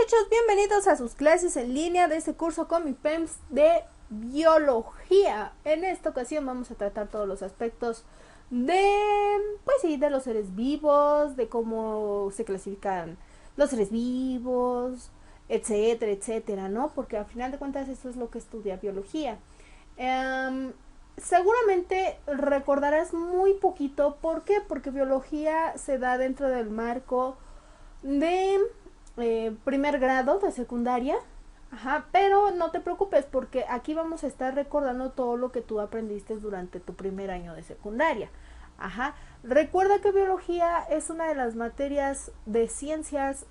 muchachos, bienvenidos a sus clases en línea de este curso con mi PEMS de biología. En esta ocasión vamos a tratar todos los aspectos de los seres vivos, de cómo se clasifican los seres vivos, etcétera, etcétera, ¿no? Porque al final de cuentas eso es lo que estudia biología. Seguramente recordarás muy poquito, ¿por qué? Porque biología se da dentro del marco de primer grado de secundaria. Ajá, pero no te preocupes porque aquí vamos a estar recordando todo lo que tú aprendiste durante tu primer año de secundaria. Ajá, recuerda que biología es una de las materias de ciencias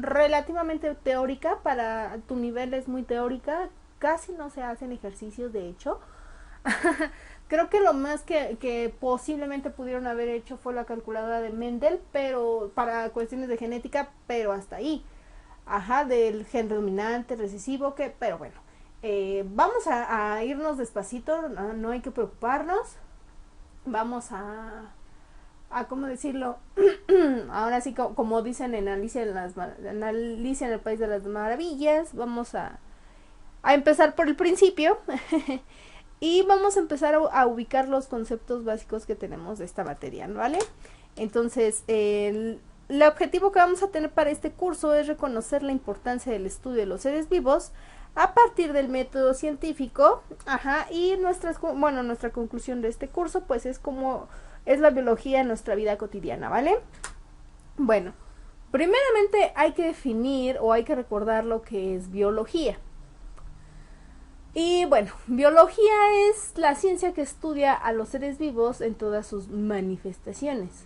relativamente teórica, para tu nivel es muy teórica, casi no se hacen ejercicios de hecho. Creo que lo más que posiblemente pudieron haber hecho fue la calculadora de Mendel, pero para cuestiones de genética, pero hasta ahí. Ajá, del gen dominante, recesivo, pero bueno. Vamos a irnos despacito, no hay que preocuparnos. Vamos a ¿cómo decirlo? Ahora sí, como dicen en Alicia en el País de las Maravillas, vamos a empezar por el principio. Y vamos a empezar a ubicar los conceptos básicos que tenemos de esta materia, ¿vale? Entonces, el objetivo que vamos a tener para este curso es reconocer la importancia del estudio de los seres vivos a partir del método científico. Ajá, y nuestra conclusión de este curso pues es cómo es la biología en nuestra vida cotidiana, ¿vale? Bueno, primeramente hay que definir o hay que recordar lo que es biología. Y bueno, biología es la ciencia que estudia a los seres vivos en todas sus manifestaciones.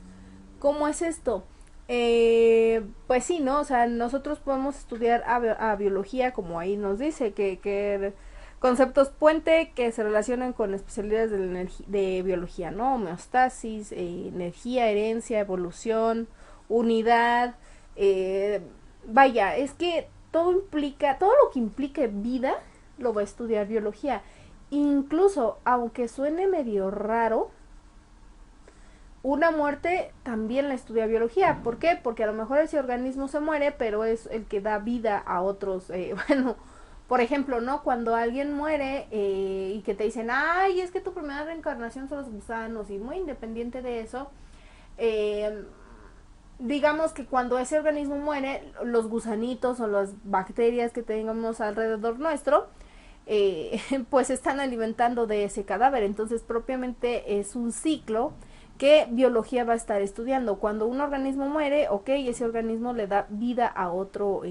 ¿Cómo es esto? Pues sí, ¿no? O sea, nosotros podemos estudiar a biología, como ahí nos dice, que conceptos puente que se relacionan con especialidades de biología, ¿no? Homeostasis, energía, herencia, evolución, unidad. Es que todo lo que implique vida lo va a estudiar biología. Incluso, aunque suene medio raro, una muerte también la estudia biología. ¿Por qué? Porque a lo mejor ese organismo se muere, pero es el que da vida a otros. Por ejemplo, ¿no? Cuando alguien muere y que te dicen, ay, es que tu primera reencarnación son los gusanos, y muy independiente de eso, digamos que cuando ese organismo muere, los gusanitos o las bacterias que tengamos alrededor nuestro, pues están alimentando de ese cadáver. Entonces propiamente es un ciclo que biología va a estar estudiando. Cuando un organismo muere, ok, ese organismo le da vida a otro,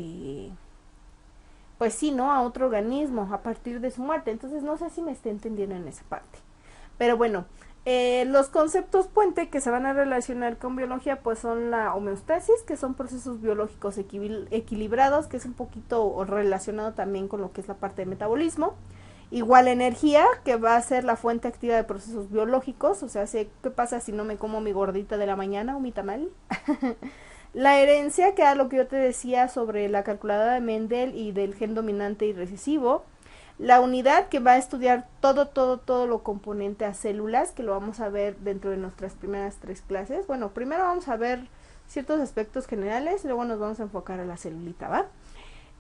pues sí, ¿no? A otro organismo a partir de su muerte. Entonces no sé si me esté entendiendo en esa parte. Pero bueno, los conceptos puente que se van a relacionar con biología pues son la homeostasis, que son procesos biológicos equilibrados, que es un poquito relacionado también con lo que es la parte de metabolismo. Igual energía, que va a ser la fuente activa de procesos biológicos, o sea, ¿qué pasa si no me como mi gordita de la mañana o mi tamal? La herencia, que era lo que yo te decía sobre la calculadora de Mendel y del gen dominante y recesivo. La unidad, que va a estudiar todo lo componente a células, que lo vamos a ver dentro de nuestras primeras 3 clases. Bueno, primero vamos a ver ciertos aspectos generales, luego nos vamos a enfocar a la celulita, ¿va?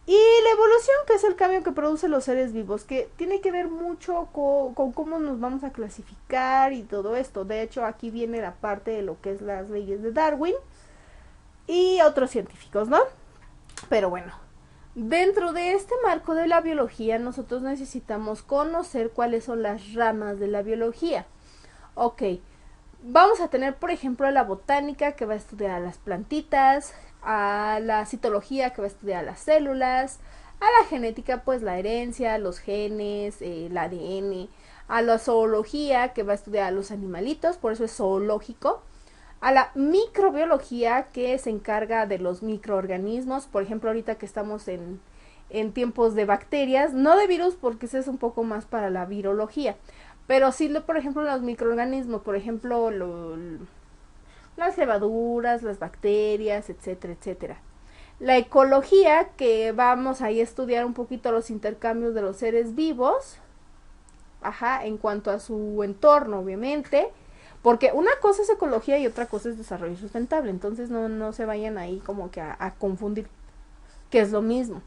Y la evolución, que es el cambio que producen los seres vivos, que tiene que ver mucho con cómo nos vamos a clasificar y todo esto. De hecho, aquí viene la parte de lo que es las leyes de Darwin y otros científicos, ¿no? Pero bueno, dentro de este marco de la biología, nosotros necesitamos conocer cuáles son las ramas de la biología. Ok, vamos a tener, por ejemplo, la botánica, que va a estudiar a las plantitas, a la citología, que va a estudiar a las células, a la genética, pues la herencia, los genes, el ADN, a la zoología, que va a estudiar a los animalitos, por eso es zoológico, a la microbiología, que se encarga de los microorganismos. Por ejemplo, ahorita que estamos en tiempos de bacterias, no de virus, porque ese es un poco más para la virología, pero sí, por ejemplo, los microorganismos, por ejemplo, las levaduras, las bacterias, etcétera, etcétera. La ecología, que vamos ahí a estudiar un poquito los intercambios de los seres vivos, ajá, en cuanto a su entorno, obviamente. Porque una cosa es ecología y otra cosa es desarrollo sustentable, entonces no se vayan ahí como que a confundir, que es lo mismo.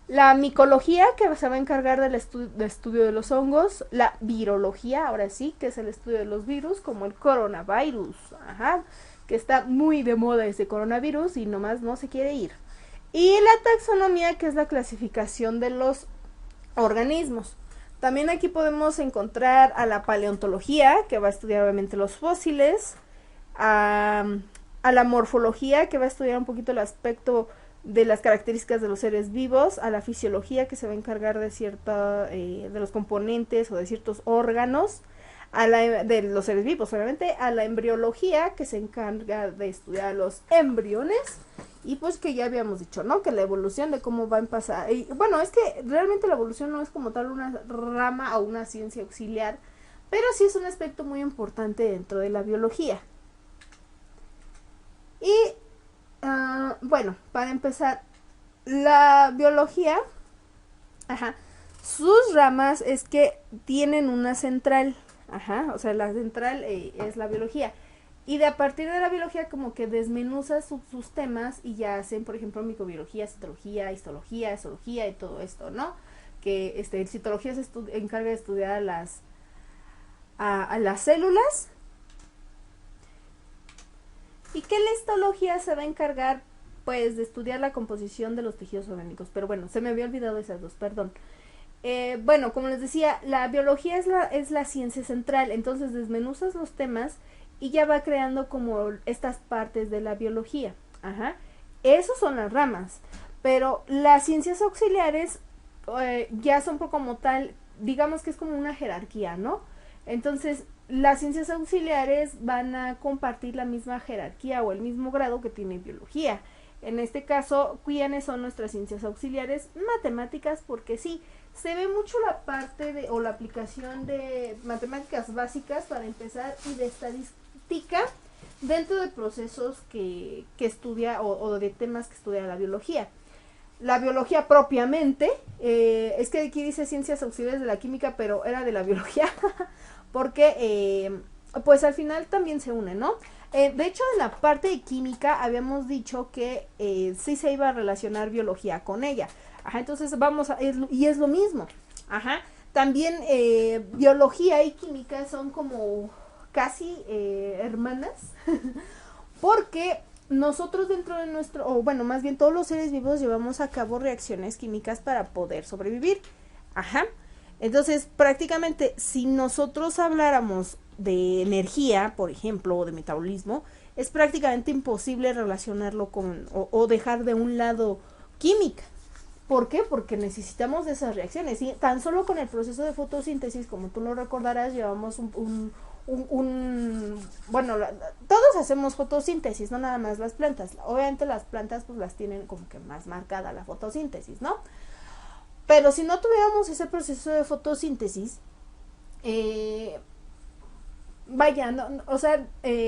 La micología, que se va a encargar del estudio de los hongos. La virología, ahora sí, que es el estudio de los virus, como el coronavirus. Ajá, que está muy de moda ese coronavirus y nomás no se quiere ir. Y la taxonomía, que es la clasificación de los organismos. También aquí podemos encontrar a la paleontología, que va a estudiar obviamente los fósiles, a la morfología, que va a estudiar un poquito el aspecto de las características de los seres vivos, a la fisiología, que se va a encargar de de los componentes o de ciertos órganos, de los seres vivos, obviamente, a la embriología, que se encarga de estudiar los embriones, y pues que ya habíamos dicho, ¿no? Que la evolución de cómo va a pasar, y bueno, es que realmente la evolución no es como tal una rama o una ciencia auxiliar, pero sí es un aspecto muy importante dentro de la biología. Y bueno, para empezar, la biología, ajá, sus ramas es que tienen una central, ajá, o sea, la central es la biología. Y de a partir de la biología como que desmenuza sus temas y ya hacen, por ejemplo, microbiología, citología, histología, zoología y todo esto, ¿no? Que citología se encarga de estudiar a las células, y que la histología se va a encargar pues de estudiar la composición de los tejidos orgánicos. Pero bueno, se me había olvidado esas dos, perdón. Bueno, como les decía, la biología es la ciencia central, entonces desmenuzas los temas y ya va creando como estas partes de la biología. Ajá. Esas son las ramas, pero las ciencias auxiliares ya son como tal, digamos que es como una jerarquía, ¿no? Entonces, las ciencias auxiliares van a compartir la misma jerarquía o el mismo grado que tiene biología. En este caso, ¿quiénes son nuestras ciencias auxiliares? Matemáticas, porque sí, se ve mucho la parte o la aplicación de matemáticas básicas para empezar y de estadística dentro de procesos que estudia o de temas que estudia la biología. La biología propiamente, es que aquí dice ciencias auxiliares de la química, pero era de la biología, porque pues al final también se une, ¿no? De hecho, en la parte de química habíamos dicho que sí se iba a relacionar biología con ella. Ajá, entonces y es lo mismo. Ajá, también biología y química son como casi hermanas, porque nosotros dentro de o bueno, más bien todos los seres vivos llevamos a cabo reacciones químicas para poder sobrevivir. Ajá. Entonces, prácticamente, si nosotros habláramos de energía, por ejemplo, o de metabolismo, es prácticamente imposible relacionarlo con o dejar de un lado química. ¿Por qué? Porque necesitamos de esas reacciones. Y tan solo con el proceso de fotosíntesis, como tú lo recordarás, llevamos bueno, todos hacemos fotosíntesis, no nada más las plantas. Obviamente las plantas pues las tienen como que más marcada la fotosíntesis, ¿no? Pero si no tuviéramos ese proceso de fotosíntesis, vaya, o sea,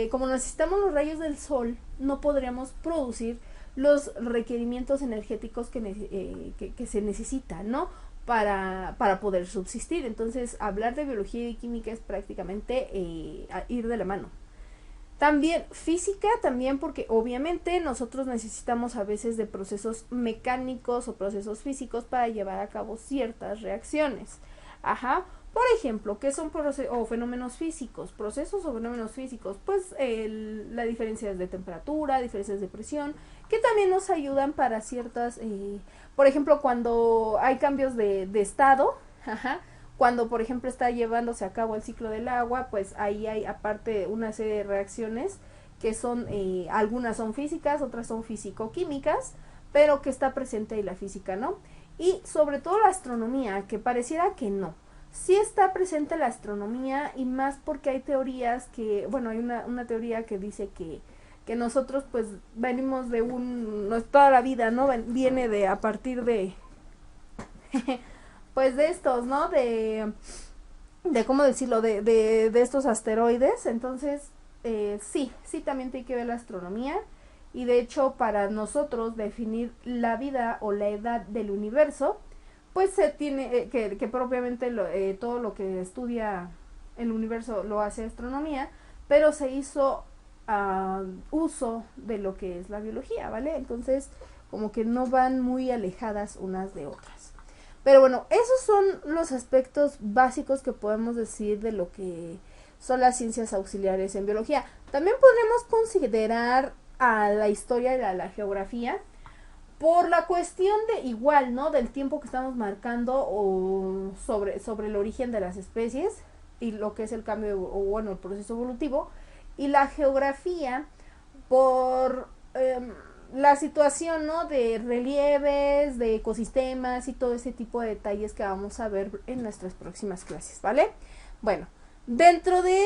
como necesitamos los rayos del sol, no podríamos producir los requerimientos energéticos que se necesitan, ¿no? Para poder subsistir. Entonces, hablar de biología y química es prácticamente ir de la mano. También física, también porque obviamente nosotros necesitamos a veces de procesos mecánicos o procesos físicos para llevar a cabo ciertas reacciones. Ajá. Por ejemplo, ¿qué son fenómenos físicos? Procesos o fenómenos físicos. Pues la diferencia de temperatura, diferencias de presión, que también nos ayudan para ciertas, por ejemplo, cuando hay cambios de estado, ajá, cuando por ejemplo está llevándose a cabo el ciclo del agua, pues ahí hay aparte una serie de reacciones que son, algunas son físicas, otras son físico-químicas, pero que está presente ahí la física, ¿no? Y sobre todo la astronomía, que pareciera que no. Sí está presente la astronomía, y más porque hay teorías que, bueno, hay una teoría que dice que nosotros pues venimos de toda la vida, ¿no? Viene de a partir de pues de estos, ¿no? De ¿cómo decirlo? De estos asteroides. Entonces, sí también tiene que ver la astronomía. Y de hecho, para nosotros definir la vida o la edad del universo, pues se tiene que propiamente todo lo que estudia el universo lo hace astronomía, pero se hizo uso de lo que es la biología, ¿vale? Entonces, como que no van muy alejadas unas de otras. Pero bueno, esos son los aspectos básicos que podemos decir de lo que son las ciencias auxiliares en biología. También podremos considerar a la historia y a la geografía por la cuestión de igual, ¿no? Del tiempo que estamos marcando o sobre el origen de las especies y lo que es el cambio o bueno, el proceso evolutivo, y la geografía por la situación, ¿no? De relieves, de ecosistemas y todo ese tipo de detalles que vamos a ver en nuestras próximas clases, ¿vale? Bueno, dentro de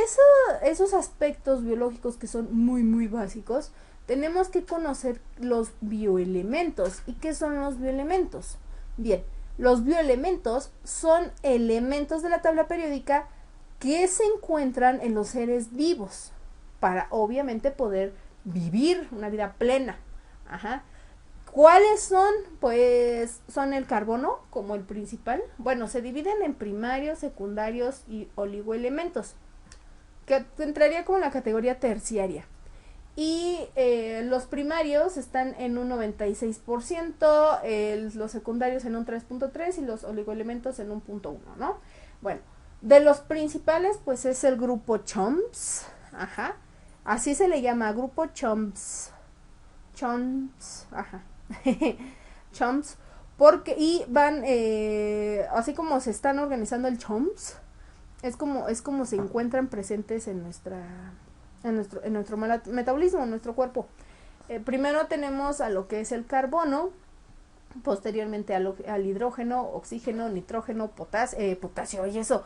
esos aspectos biológicos que son muy, muy básicos, tenemos que conocer los bioelementos. ¿Y qué son los bioelementos? Bien, los bioelementos son elementos de la tabla periódica que se encuentran en los seres vivos para obviamente poder vivir una vida plena. Ajá. ¿Cuáles son? Pues son el carbono como el principal. Bueno, se dividen en primarios, secundarios y oligoelementos, que entraría como en la categoría terciaria. Y los primarios están en un 96%, los secundarios en un 3.3% y los oligoelementos en un 0.1%, ¿no? Bueno, de los principales pues es el grupo CHOMPS, ajá, así se le llama, grupo CHOMPS, ajá, CHOMPS, porque y van, así como se están organizando el CHOMPS, es como se encuentran presentes en nuestro metabolismo, en nuestro cuerpo. Primero tenemos a lo que es el carbono, posteriormente al hidrógeno, oxígeno, nitrógeno, potasio, y eso,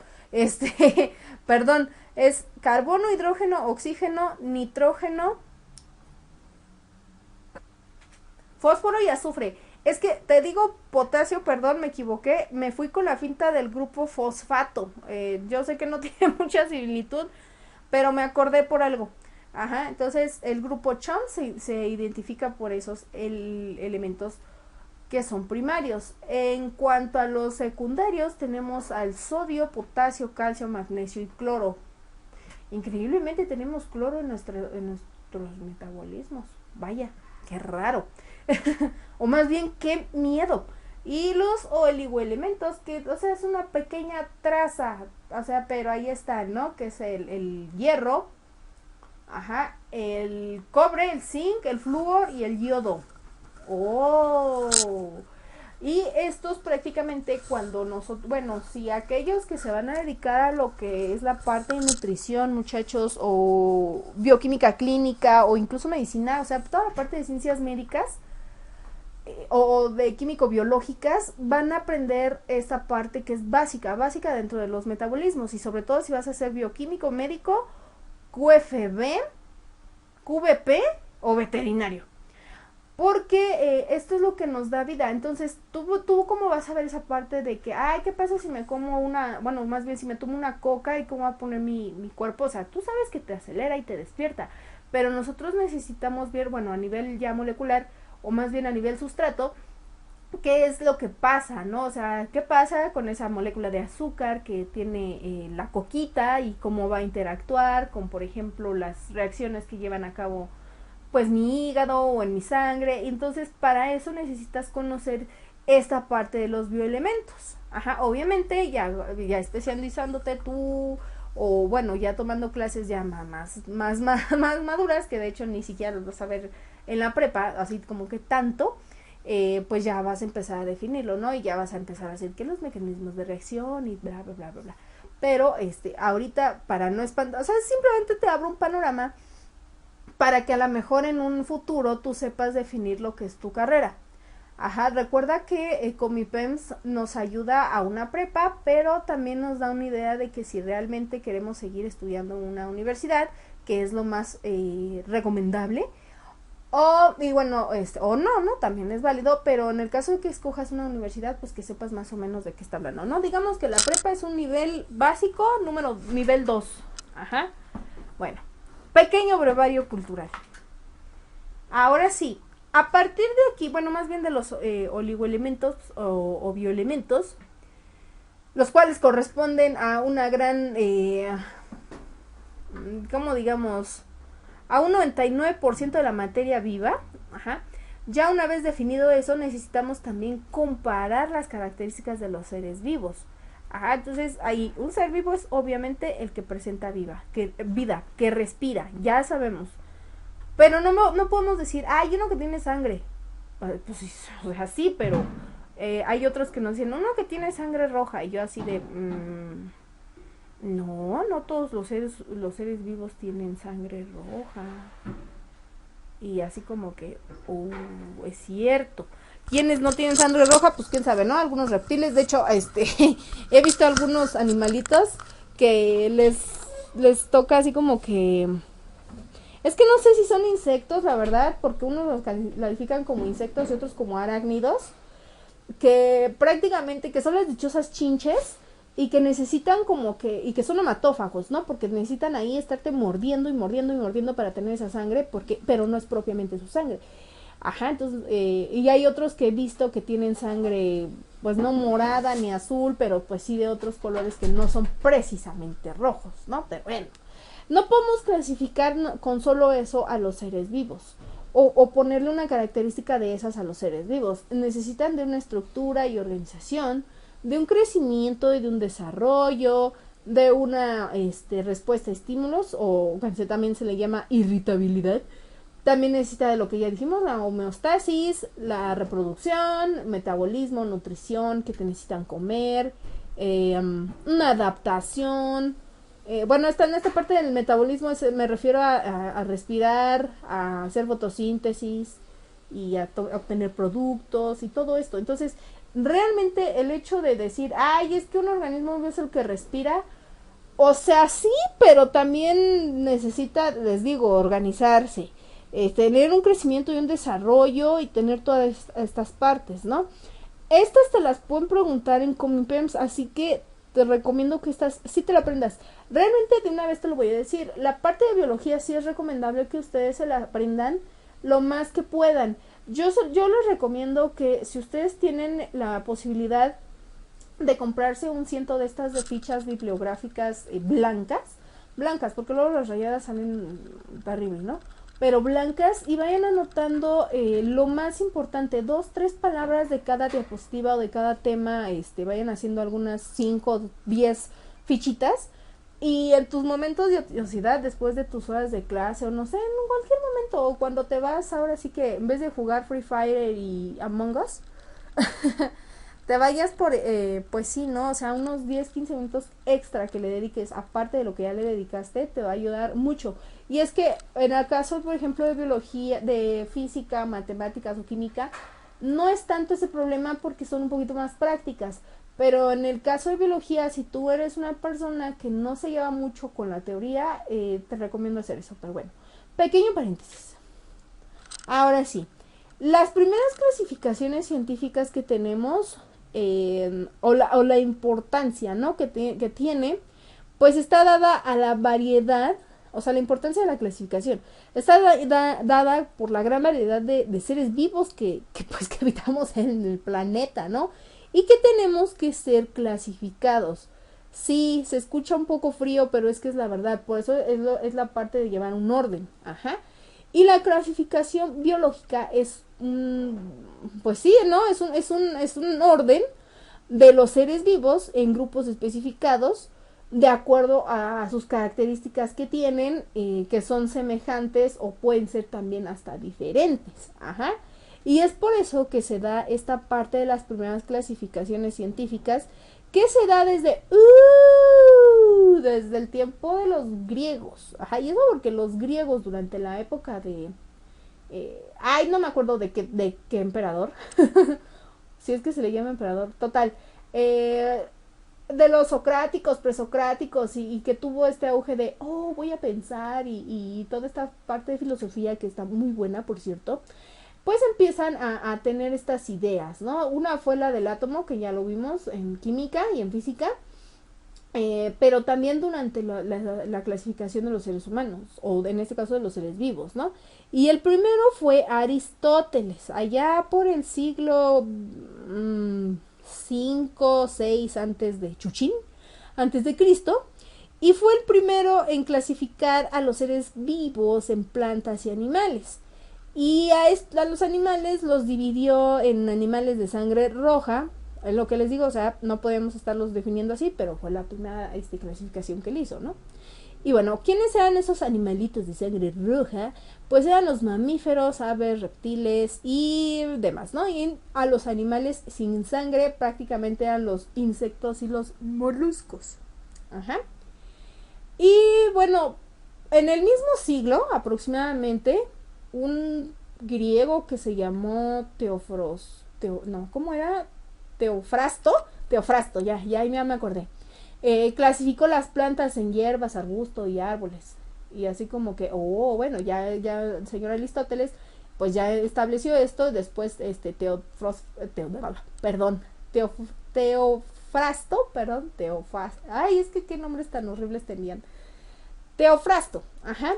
perdón, es carbono, hidrógeno, oxígeno, nitrógeno, fósforo y azufre. Es que te digo potasio, perdón, me equivoqué, me fui con la finta del grupo fosfato. Yo sé que no tiene mucha similitud, pero me acordé por algo. Ajá, entonces el grupo CHOM se identifica por esos elementos que son primarios. En cuanto a los secundarios, tenemos al sodio, potasio, calcio, magnesio y cloro. Increíblemente tenemos cloro en nuestros metabolismos. Vaya, qué raro. O más bien, qué miedo. Y los oligoelementos, que, o sea, es una pequeña traza, o sea, pero ahí están, ¿no? Que es el hierro, ajá, el cobre, el zinc, el flúor y el yodo. ¡Oh! Y estos prácticamente cuando nosotros, bueno, si aquellos que se van a dedicar a lo que es la parte de nutrición, muchachos, o bioquímica clínica, o incluso medicina, o sea, toda la parte de ciencias médicas, o de químico-biológicas, van a aprender esta parte que es básica dentro de los metabolismos, y sobre todo si vas a ser bioquímico, médico, QFB, QVP o veterinario. Porque esto es lo que nos da vida. Entonces, tú cómo vas a ver esa parte de que, ay, ¿qué pasa si me como bueno, más bien si me tomo una coca y cómo va a poner mi cuerpo? O sea, tú sabes que te acelera y te despierta, pero nosotros necesitamos ver, bueno, a nivel ya molecular, o más bien a nivel sustrato, qué es lo que pasa, ¿no? O sea, qué pasa con esa molécula de azúcar que tiene la coquita y cómo va a interactuar con, por ejemplo, las reacciones que llevan a cabo pues mi hígado o en mi sangre. Entonces, para eso necesitas conocer esta parte de los bioelementos. Ajá, obviamente ya especializándote tú, o bueno, ya tomando clases ya más maduras, que de hecho ni siquiera los vas a ver en la prepa, así como que tanto, pues ya vas a empezar a definirlo, ¿no? Y ya vas a empezar a decir que los mecanismos de reacción y bla, bla, bla, bla, bla. Pero, ahorita, para no espantar, o sea, simplemente te abro un panorama para que a lo mejor en un futuro tú sepas definir lo que es tu carrera. Ajá, recuerda que Comipems nos ayuda a una prepa, pero también nos da una idea de que si realmente queremos seguir estudiando en una universidad, que es lo más recomendable, y bueno, o no, también es válido, pero en el caso de que escojas una universidad, pues que sepas más o menos de qué está hablando, ¿no? Digamos que la prepa es un nivel básico, nivel 2. Ajá, bueno. Pequeño brevario cultural. Ahora sí, a partir de aquí, bueno, más bien de los oligoelementos o bioelementos, los cuales corresponden a una gran como digamos, a un 99% de la materia viva, ajá, ya una vez definido eso, necesitamos también comparar las características de los seres vivos. Ajá, entonces ahí un ser vivo es obviamente el que presenta vida, que respira, ya sabemos. Pero no podemos decir, hay uno que tiene sangre. Pues sí, pero hay otros que nos dicen, uno que tiene sangre roja. Y yo así de, no todos los seres vivos tienen sangre roja. Y así como que, es cierto. Quienes no tienen sangre roja, pues quién sabe, ¿no? Algunos reptiles, de hecho, he visto algunos animalitos que les toca así como que... Es que no sé si son insectos, la verdad, porque unos los califican como insectos y otros como arácnidos, que prácticamente, que son las dichosas chinches, y que necesitan como que, y que son hematófagos, ¿no? Porque necesitan ahí estarte mordiendo y mordiendo y mordiendo para tener esa sangre, pero no es propiamente su sangre. Ajá, entonces, y hay otros que he visto que tienen sangre, pues no morada ni azul, pero pues sí de otros colores que no son precisamente rojos, ¿no? Pero bueno, no podemos clasificar con solo eso a los seres vivos, o ponerle una característica de esas a los seres vivos. Necesitan de una estructura y organización, de un crecimiento y de un desarrollo, de una respuesta a estímulos, o también se le llama irritabilidad. También necesita de lo que ya dijimos, la homeostasis, la reproducción, metabolismo, nutrición, que te necesitan comer, una adaptación. Bueno, en esta parte del metabolismo me refiero a respirar, a hacer fotosíntesis y a obtener productos y todo esto. Entonces, realmente el hecho de decir, ay, es que un organismo es el que respira, o sea, sí, pero también necesita, les digo, organizarse, tener un crecimiento y un desarrollo y tener todas estas partes, ¿no? Estas te las pueden preguntar en Comipems, así que te recomiendo que estas sí te la aprendas. Realmente de una vez te lo voy a decir, la parte de biología sí es recomendable que ustedes se la aprendan lo más que puedan. Yo les recomiendo que si ustedes tienen la posibilidad de comprarse un ciento de estas de fichas bibliográficas blancas, porque luego las rayadas salen terribles, ¿no? Pero blancas, y vayan anotando lo más importante, 2, 3 palabras de cada diapositiva o de cada tema, vayan haciendo algunas 5, 10 fichitas, y en tus momentos de ociosidad, después de tus horas de clase, o no sé, en cualquier momento, o cuando te vas, ahora sí que en vez de jugar Free Fire y Among Us, te vayas por, pues sí, ¿no? O sea, unos 10, 15 minutos extra que le dediques, aparte de lo que ya le dedicaste, te va a ayudar mucho. Y es que en el caso, por ejemplo, de biología, de física, matemáticas o química, no es tanto ese problema porque son un poquito más prácticas. Pero en el caso de biología, si tú eres una persona que no se lleva mucho con la teoría, te recomiendo hacer eso. Pero bueno, pequeño paréntesis. Ahora sí, las primeras clasificaciones científicas que tenemos, o la importancia, ¿no? que tiene, pues está dada a la variedad, o sea, la importancia de la clasificación está dada por la gran variedad de seres vivos que habitamos en el planeta, ¿no? Y que tenemos que ser clasificados. Sí, se escucha un poco frío, pero es que es la verdad, por eso es la parte de llevar un orden. Ajá. Y la clasificación biológica es, pues sí, ¿no? Es un orden de los seres vivos en grupos especificados de acuerdo a sus características que tienen, que son semejantes o pueden ser también hasta diferentes. Ajá. Y es por eso que se da esta parte de las primeras clasificaciones científicas, que se da desde el tiempo de los griegos. Ajá, y eso porque los griegos durante la época de... no me acuerdo de qué emperador. Si es que se le llama emperador. Total. De los socráticos, presocráticos, y que tuvo este auge de, voy a pensar, y toda esta parte de filosofía que está muy buena, por cierto, pues empiezan a tener estas ideas, ¿no? Una fue la del átomo, que ya lo vimos en química y en física, pero también durante la clasificación de los seres humanos, o en este caso de los seres vivos, ¿no? Y el primero fue Aristóteles, allá por el siglo 5, 6 antes de Chuchín, antes de Cristo, y fue el primero en clasificar a los seres vivos en plantas y animales. Y a los animales los dividió en animales de sangre roja, es lo que les digo, o sea, no podemos estarlos definiendo así, pero fue la primera clasificación que él hizo, ¿no? Y bueno, ¿quiénes eran esos animalitos de sangre roja? Pues eran los mamíferos, aves, reptiles y demás, ¿no? Y a los animales sin sangre prácticamente eran los insectos y los moluscos. Ajá. Y bueno, en el mismo siglo aproximadamente, un griego que se llamó ¿cómo era? Teofrasto, ya me acordé. Clasificó las plantas en hierbas, arbustos y árboles. Y así como que, bueno, ya el señor Aristóteles, pues ya estableció esto. Después, ay, es que qué nombres tan horribles tenían. Teofrasto, ajá.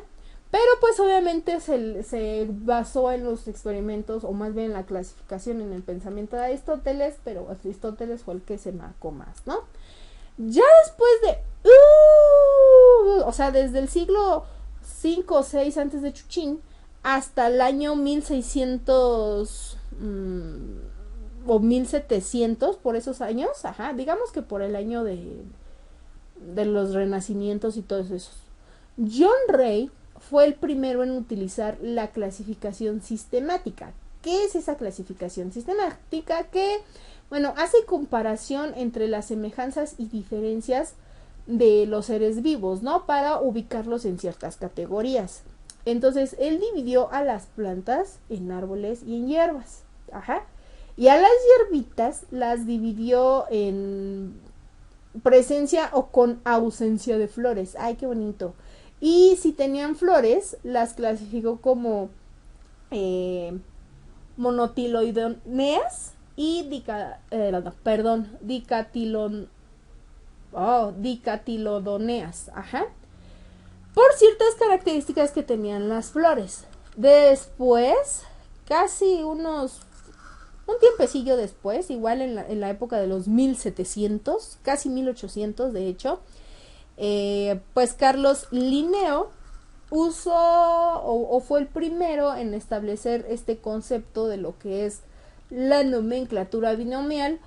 Pero pues obviamente se basó en los experimentos, o más bien en la clasificación, en el pensamiento de Aristóteles, pero Aristóteles fue el que se marcó más, ¿no? Ya después o sea, desde el siglo 5 o 6 antes de Chuchín hasta el año 1600 o 1700, por esos años, ajá, digamos que por el año de los renacimientos y todos esos. John Ray fue el primero en utilizar la clasificación sistemática. ¿Qué es esa clasificación sistemática? Que, bueno, hace comparación entre las semejanzas y diferencias de los seres vivos, ¿no? Para ubicarlos en ciertas categorías. Entonces, él dividió a las plantas en árboles y en hierbas. Ajá. Y a las hierbitas las dividió en presencia o con ausencia de flores. Ay, qué bonito. Y si tenían flores, las clasificó como monotiloidoneas y dicatilodoneas, ajá, por ciertas características que tenían las flores. Después, casi un tiempecillo después, igual en la época de los 1700, casi 1800 de hecho, pues Carlos Linneo usó o fue el primero en establecer este concepto de lo que es la nomenclatura binomial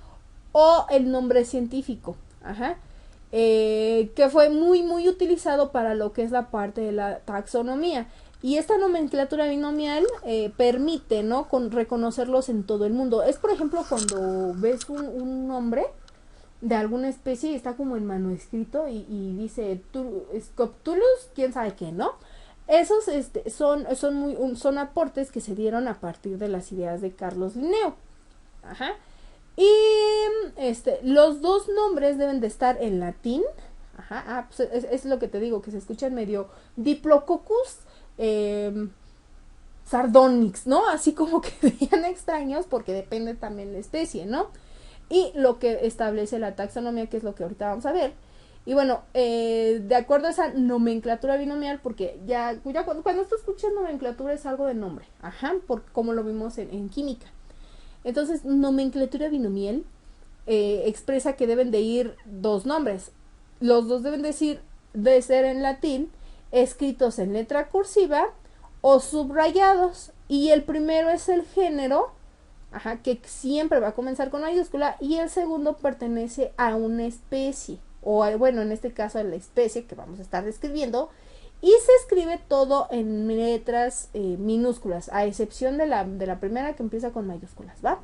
o el nombre científico, ajá, que fue muy utilizado para lo que es la parte de la taxonomía. Y esta nomenclatura binomial permite, ¿no?, reconocerlos en todo el mundo. Es, por ejemplo, cuando ves un nombre de alguna especie y está como en manuscrito y dice Scoptulus, quién sabe qué, ¿no? Esos son aportes que se dieron a partir de las ideas de Carlos Linneo. Ajá. Y los dos nombres deben de estar en latín. Ajá. Pues es lo que te digo, que se escuchan medio Diplococcus sardonyx, ¿no? Así como que veían extraños porque depende también la especie, ¿no? Y lo que establece la taxonomía, que es lo que ahorita vamos a ver. Y bueno, de acuerdo a esa nomenclatura binomial, porque ya cuando tú escuchas nomenclatura es algo de nombre, ajá, como lo vimos en química. Entonces, nomenclatura binomial expresa que deben de ir dos nombres. Los dos deben de ser en latín, escritos en letra cursiva o subrayados. Y el primero es el género, ajá, que siempre va a comenzar con mayúscula, y el segundo pertenece a una especie, o bueno, en este caso a la especie que vamos a estar describiendo, y se escribe todo en letras minúsculas, a excepción de la primera que empieza con mayúsculas, ¿va?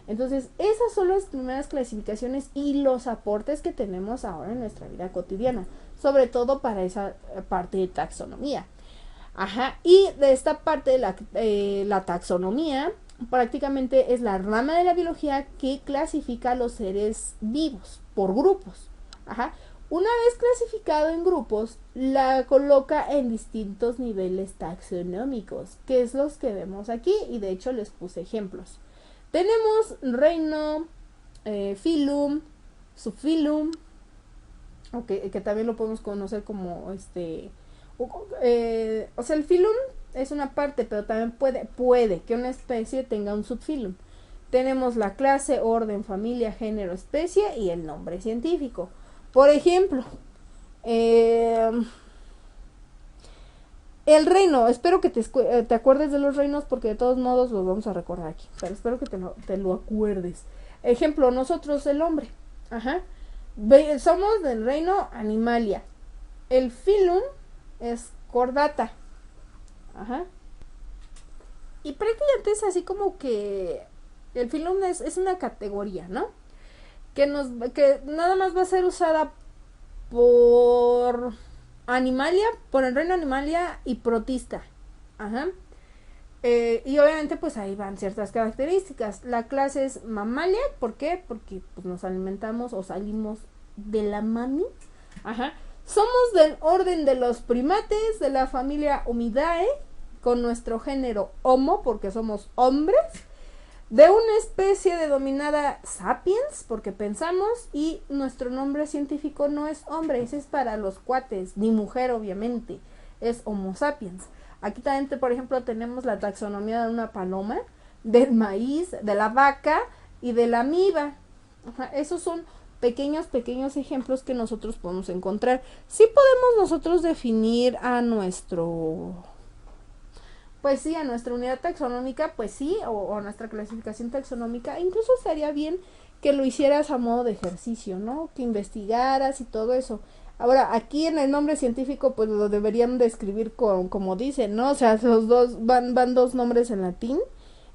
Entonces, esas son las primeras clasificaciones y los aportes que tenemos ahora en nuestra vida cotidiana, sobre todo para esa parte de taxonomía. Ajá, y de esta parte de la taxonomía, prácticamente es la rama de la biología que clasifica a los seres vivos por grupos. Ajá. Una vez clasificado en grupos, la coloca en distintos niveles taxonómicos, que es los que vemos aquí, y de hecho les puse ejemplos. Tenemos reino, filum, subfilum, que también lo podemos conocer como o sea, el filum es una parte, pero también puede que una especie tenga un subfilum. Tenemos la clase, orden, familia, género, especie y el nombre científico. Por ejemplo, Eh, el reino, espero que te acuerdes de los reinos porque de todos modos los vamos a recordar aquí, pero espero que te lo acuerdes. Ejemplo, nosotros el hombre, ajá, somos del reino Animalia. El filum es Chordata, ajá. Y prácticamente es así como que el filum es una categoría, ¿no? Que nada más va a ser usada por Animalia, por el reino Animalia y Protista. Ajá. Y obviamente pues ahí van ciertas características. La clase es Mamalia, ¿por qué? Porque pues, nos alimentamos o salimos de la mami. Ajá. Somos del orden de los primates, de la familia Homidae, con nuestro género Homo, porque somos hombres, de una especie denominada Sapiens, porque pensamos, y nuestro nombre científico no es hombre, ese es para los cuates, ni mujer obviamente, es Homo sapiens. Aquí también, por ejemplo, tenemos la taxonomía de una paloma, del maíz, de la vaca y de la amiba. Ajá, esos son pequeños ejemplos que nosotros podemos encontrar. Sí podemos nosotros definir a pues sí, a nuestra unidad taxonómica, pues sí, o a nuestra clasificación taxonómica. Incluso estaría bien que lo hicieras a modo de ejercicio, ¿no? Que investigaras y todo eso. Ahora, aquí en el nombre científico, pues lo deberían de escribir como dicen, ¿no? O sea, los dos van dos nombres en latín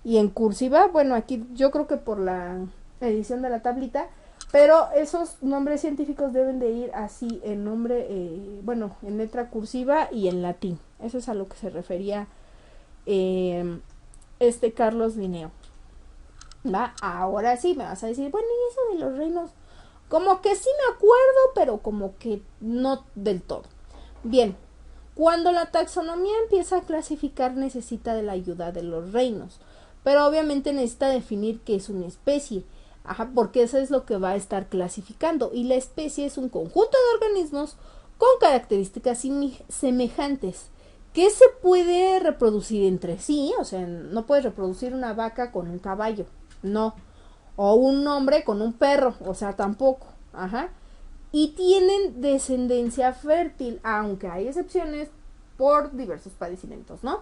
y en cursiva. Bueno, aquí yo creo que por la edición de la tablita, pero esos nombres científicos deben de ir así en nombre, en letra cursiva y en latín. Eso es a lo que se refería Carlos Linneo. ¿Va? Ahora sí me vas a decir, bueno, y eso de los reinos, como que sí me acuerdo, pero como que no del todo. Bien, cuando la taxonomía empieza a clasificar necesita de la ayuda de los reinos, pero obviamente necesita definir qué es una especie. Ajá, porque eso es lo que va a estar clasificando, y la especie es un conjunto de organismos con características semejantes que se puede reproducir entre sí. O sea, no puedes reproducir una vaca con un caballo, no, o un hombre con un perro, o sea, tampoco. Ajá. Y tienen descendencia fértil, aunque hay excepciones por diversos padecimientos, ¿no?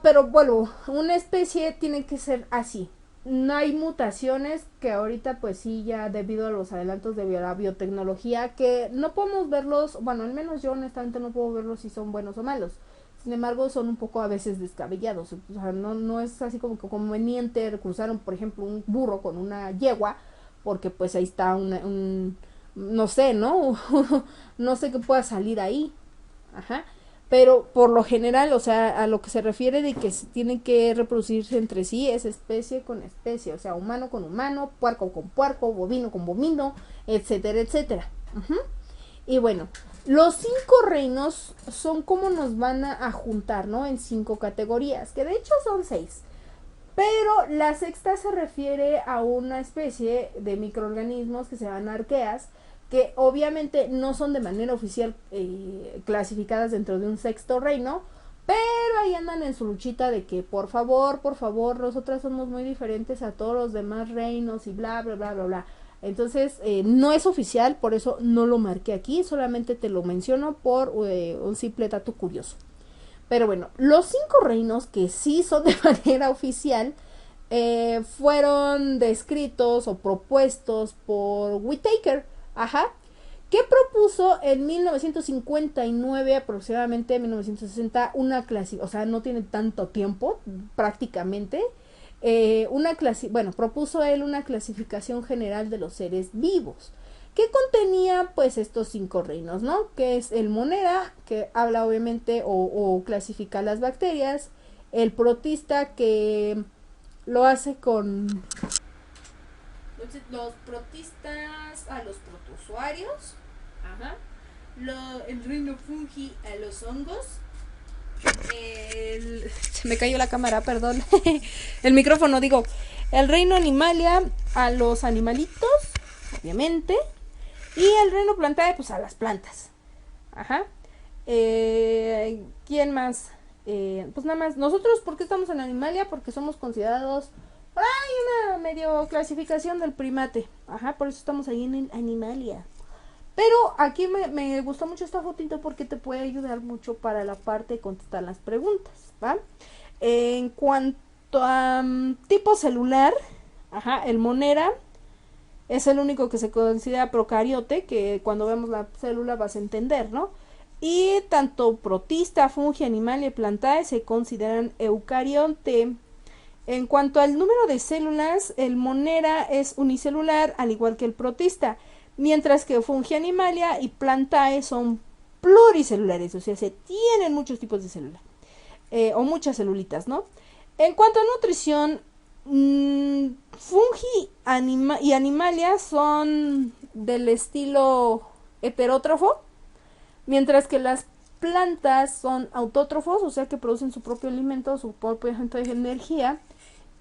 Pero bueno, una especie tiene que ser así. No hay mutaciones, que ahorita pues sí, ya debido a los adelantos de la biotecnología, que no podemos verlos, bueno, al menos yo honestamente no puedo verlos si son buenos o malos. Sin embargo, son un poco a veces descabellados. O sea, no es así como que conveniente cruzar, por ejemplo, un burro con una yegua, porque pues ahí está no sé, ¿no? No sé qué pueda salir ahí. Ajá. Pero por lo general, o sea, a lo que se refiere de que tienen que reproducirse entre sí es especie con especie, o sea, humano con humano, puerco con puerco, bovino con bovino, etcétera, etcétera. Y bueno, los 5 reinos son como nos van a juntar, ¿no? En 5 categorías, que de hecho son 6. Pero la sexta se refiere a una especie de microorganismos que se llaman arqueas, que obviamente no son de manera oficial clasificadas dentro de un sexto reino, pero ahí andan en su luchita de que por favor, nosotras somos muy diferentes a todos los demás reinos y bla, bla, bla, bla, bla. Entonces, no es oficial, por eso no lo marqué aquí, solamente te lo menciono por un simple dato curioso. Pero bueno, los 5 reinos que sí son de manera oficial fueron descritos o propuestos por Whittaker, ajá, que propuso en 1959, aproximadamente 1960, una clase, o sea, no tiene tanto tiempo, prácticamente, propuso él una clasificación general de los seres vivos, que contenía pues estos 5 reinos, ¿no? Que es el monera, que habla obviamente o clasifica las bacterias, el protista, que lo hace con los protistas a los protozoarios, ajá, el reino fungi a los hongos, se me cayó la cámara, perdón, el micrófono, digo, el reino animalia a los animalitos, obviamente, y el reino plantae pues a las plantas. Ajá. ¿Quién más? Pues nada más, nosotros, ¿por qué estamos en Animalia? Porque somos considerados, hay una medio clasificación del primate. Ajá, por eso estamos ahí en Animalia. Pero aquí me gustó mucho esta fotito porque te puede ayudar mucho para la parte de contestar las preguntas, ¿va? En cuanto a tipo celular, el Monera es el único que se considera procariote, que cuando vemos la célula vas a entender, ¿no? Y tanto protista, fungi, animal y plantae se consideran eucarionte. En cuanto al número de células, el Monera es unicelular, al igual que el protista, mientras que Fungi animalia y Plantae son pluricelulares, o sea, se tienen muchos tipos de células, o muchas celulitas, ¿no? En cuanto a nutrición, Fungi y Animalia son del estilo heterótrofo, mientras que las plantas son autótrofos, o sea que producen su propio alimento, su propia energía.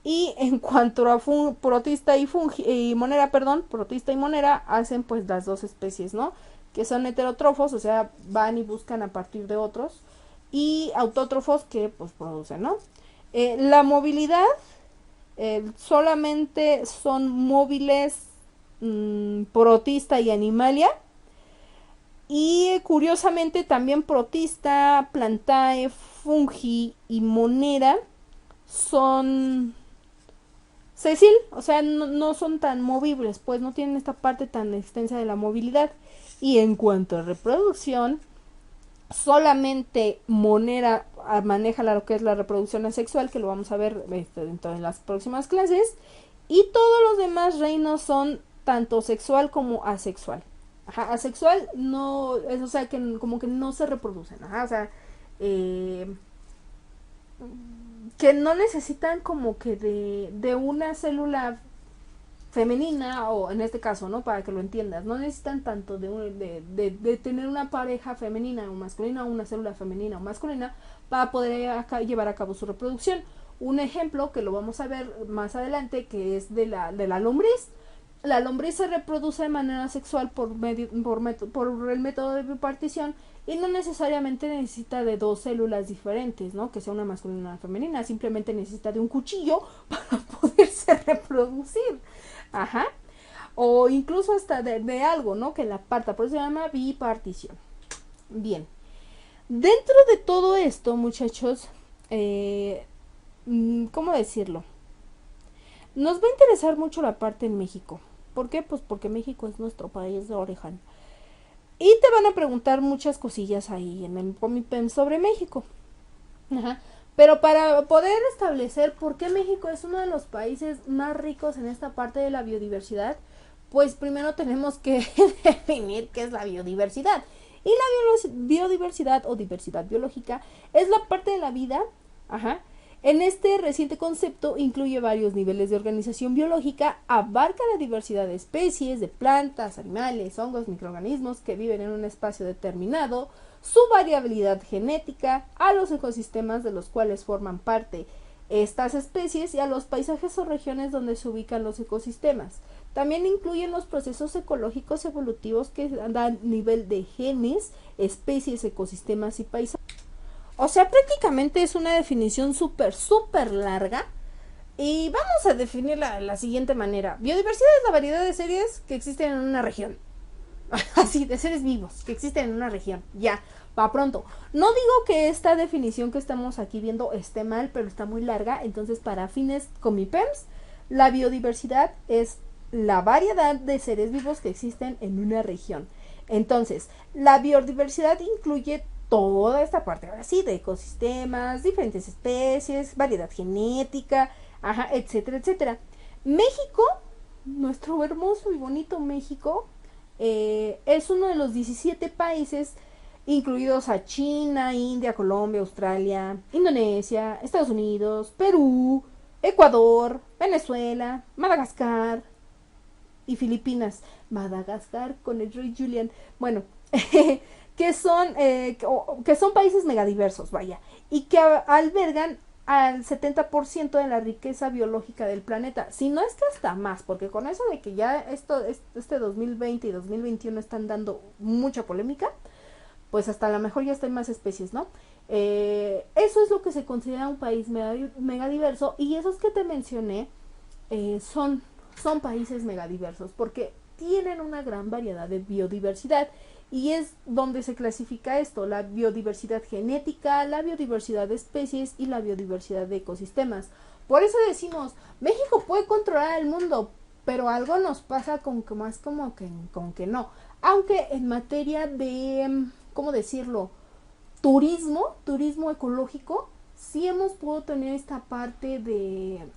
Y en cuanto a protista y monera, protista y monera hacen pues las dos especies, ¿no? Que son heterótrofos, o sea, van y buscan a partir de otros, y autótrofos que pues producen, ¿no? La movilidad, solamente son móviles protista y animalia, y curiosamente también protista, plantae, fungi y monera son Cecil, o sea, no son tan movibles, pues no tienen esta parte tan extensa de la movilidad. Y en cuanto a reproducción, solamente Monera maneja lo que es la reproducción asexual, que lo vamos a ver dentro de las próximas clases, y todos los demás reinos son tanto sexual como asexual. Asexual no es, o sea, que como que no se reproducen, o sea, que no necesitan como que de una célula femenina, o en este caso, ¿no? Para que lo entiendas, no necesitan tanto de tener una pareja femenina o masculina, o una célula femenina o masculina, para poder llevar a cabo su reproducción. Un ejemplo que lo vamos a ver más adelante, que es de la lombriz. La lombriz se reproduce de manera sexual por el método de bipartición, y no necesariamente necesita de dos células diferentes, ¿no? Que sea una masculina y una femenina, simplemente necesita de un cuchillo para poderse reproducir. O incluso hasta de algo, ¿no? Que la parta, por eso se llama bipartición. Bien. Dentro de todo esto, muchachos, ¿cómo decirlo? Nos va a interesar mucho la parte en México. ¿Por qué? Pues porque México es nuestro país de origen. Y te van a preguntar muchas cosillas ahí en el Pomipem sobre México. Pero para poder establecer por qué México es uno de los países más ricos en esta parte de la biodiversidad, pues primero tenemos que definir qué es la biodiversidad. Y la biodiversidad o diversidad biológica es la parte de la vida, en este reciente concepto incluye varios niveles de organización biológica, abarca la diversidad de especies, de plantas, animales, hongos, microorganismos que viven en un espacio determinado, su variabilidad genética, a los ecosistemas de los cuales forman parte estas especies y a los paisajes o regiones donde se ubican los ecosistemas. También incluyen los procesos ecológicos evolutivos que dan nivel de genes, especies, ecosistemas y paisajes. O sea, prácticamente es una definición súper larga, y vamos a definirla de la siguiente manera. Biodiversidad es la variedad de seres que existen en una región. Así, de seres vivos que existen en una región. Ya, para pronto. No digo que esta definición que estamos aquí viendo esté mal, pero está muy larga. Entonces, para fines comipems, la biodiversidad es la variedad de seres vivos que existen en una región. Entonces, la biodiversidad incluye toda esta parte, ahora sí, de ecosistemas, diferentes especies, variedad genética, etcétera, etcétera. México, nuestro hermoso y bonito México, es uno de los 17 países, incluidos a China, India, Colombia, Australia, Indonesia, Estados Unidos, Perú, Ecuador, Venezuela, Madagascar y Filipinas. Madagascar con el Rey Julian. Bueno, que son países megadiversos, vaya, y que albergan al 70% de la riqueza biológica del planeta, si no es que hasta más, porque con eso de que ya este 2020 y 2021 están dando mucha polémica, pues hasta a lo mejor ya están más especies, ¿no? Eso es lo que se considera un país megadiverso, y esos que te mencioné son países megadiversos, porque tienen una gran variedad de biodiversidad. Y es donde se clasifica esto, la biodiversidad genética, la biodiversidad de especies y la biodiversidad de ecosistemas. Por eso decimos, México puede controlar el mundo, pero algo nos pasa con que más con que no. Aunque en materia de, ¿cómo decirlo? Turismo ecológico, sí hemos podido tener esta parte de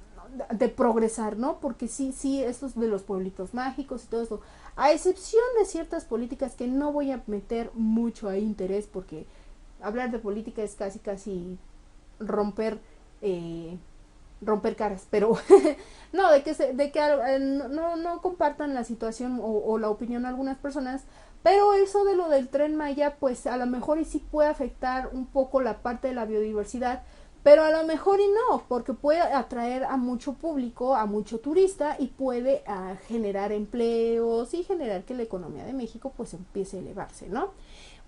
progresar, ¿no? Porque sí, estos de los pueblitos mágicos y todo eso, a excepción de ciertas políticas que no voy a meter mucho ahí interés, porque hablar de política es casi romper caras, pero no, de que no compartan la situación o la opinión de algunas personas, pero eso de lo del Tren Maya, pues a lo mejor y sí puede afectar un poco la parte de la biodiversidad, pero a lo mejor y no, porque puede atraer a mucho público, a mucho turista, y puede generar empleos y generar que la economía de México pues empiece a elevarse, ¿no?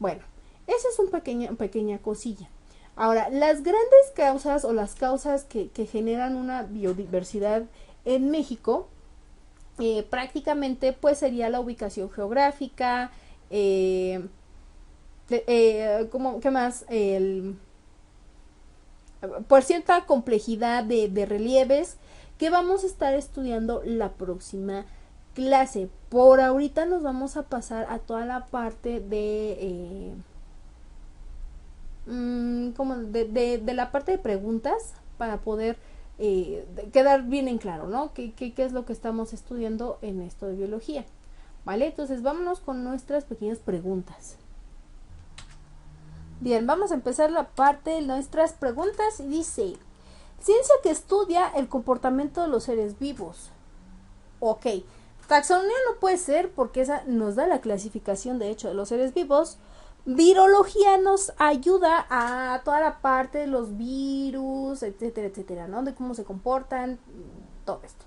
Bueno, esa es una pequeña cosilla. Ahora, las grandes causas o las causas que generan una biodiversidad en México, prácticamente pues sería la ubicación geográfica, ¿qué más? Por cierta complejidad de relieves que vamos a estar estudiando la próxima clase. Por ahorita nos vamos a pasar a toda la parte de la parte de preguntas para poder quedar bien en claro, ¿no? ¿Qué es lo que estamos estudiando en esto de biología? ¿Vale? Entonces vámonos con nuestras pequeñas preguntas. Bien, vamos a empezar la parte de nuestras preguntas y dice, ciencia que estudia el comportamiento de los seres vivos. Ok, taxonomía no puede ser porque esa nos da la clasificación de hecho de los seres vivos. Virología nos ayuda a toda la parte de los virus, etcétera, ¿no? De cómo se comportan, todo esto.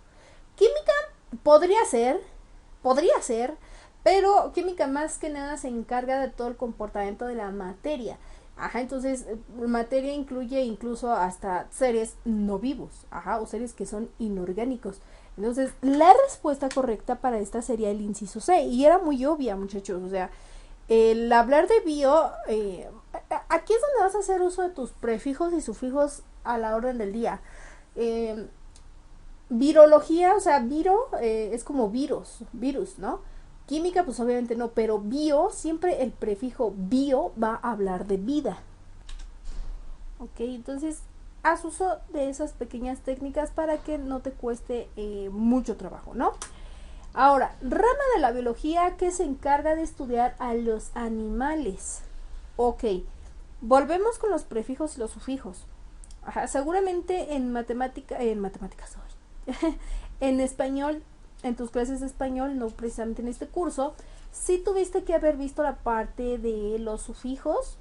Química podría ser, pero química más que nada se encarga de todo el comportamiento de la materia. Ajá, entonces materia incluye incluso hasta seres no vivos, ajá, o seres que son inorgánicos. Entonces, la respuesta correcta para esta sería el inciso C, y era muy obvia, muchachos, o sea, el hablar de bio, aquí es donde vas a hacer uso de tus prefijos y sufijos a la orden del día. Virología, o sea, es como virus, ¿no? Química, pues obviamente no, pero bio, siempre el prefijo bio va a hablar de vida. Ok, entonces haz uso de esas pequeñas técnicas para que no te cueste mucho trabajo, ¿no? Ahora, rama de la biología que se encarga de estudiar a los animales. Ok, volvemos con los prefijos y los sufijos. Ajá, seguramente en matemáticas hoy, en español, en tus clases de español, no precisamente en este curso, sí tuviste que haber visto la parte de los sufijos.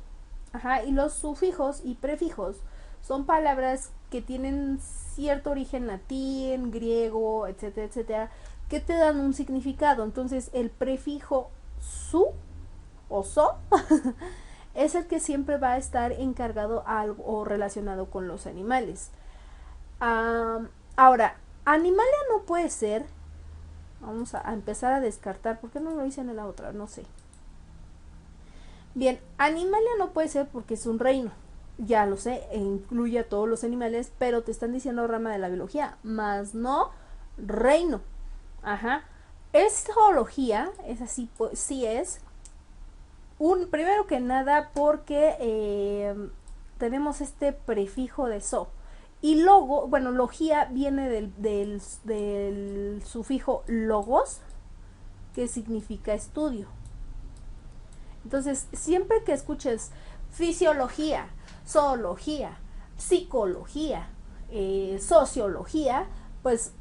Ajá, y los sufijos y prefijos son palabras que tienen cierto origen latín, griego, etcétera, que te dan un significado. Entonces, el prefijo su o so es el que siempre va a estar encargado a algo o relacionado con los animales. Ahora, animalia no puede ser. Vamos a empezar a descartar. ¿Por qué no lo dicen en la otra? No sé. Bien, animalia no puede ser porque es un reino. Ya lo sé, incluye a todos los animales, pero te están diciendo rama de la biología, más no reino. Ajá. Es zoología, es así, pues sí es. Primero que nada porque tenemos este prefijo de so. Y logo, bueno, logía viene del sufijo logos, que significa estudio. Entonces, siempre que escuches fisiología, zoología, psicología, sociología, pues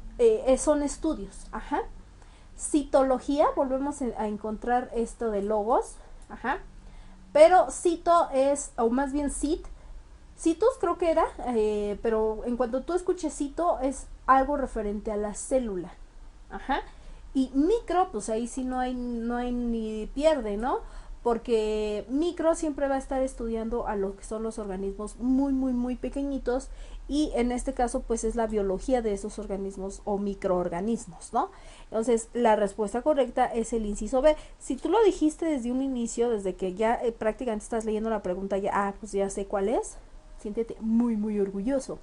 son estudios. Ajá. Citología, volvemos a encontrar esto de logos. Ajá. Pero cito es, o más bien citos creo que era, pero en cuanto tú escuches cito es algo referente a la célula. Ajá. Y micro, pues ahí sí no hay ni pierde, ¿no? Porque micro siempre va a estar estudiando a lo que son los organismos muy pequeñitos, y en este caso pues es la biología de esos organismos o microorganismos, ¿no? Entonces la respuesta correcta es el inciso B. Si tú lo dijiste desde un inicio, desde que ya prácticamente estás leyendo la pregunta, ya, pues ya sé cuál es, siéntete muy muy orgulloso.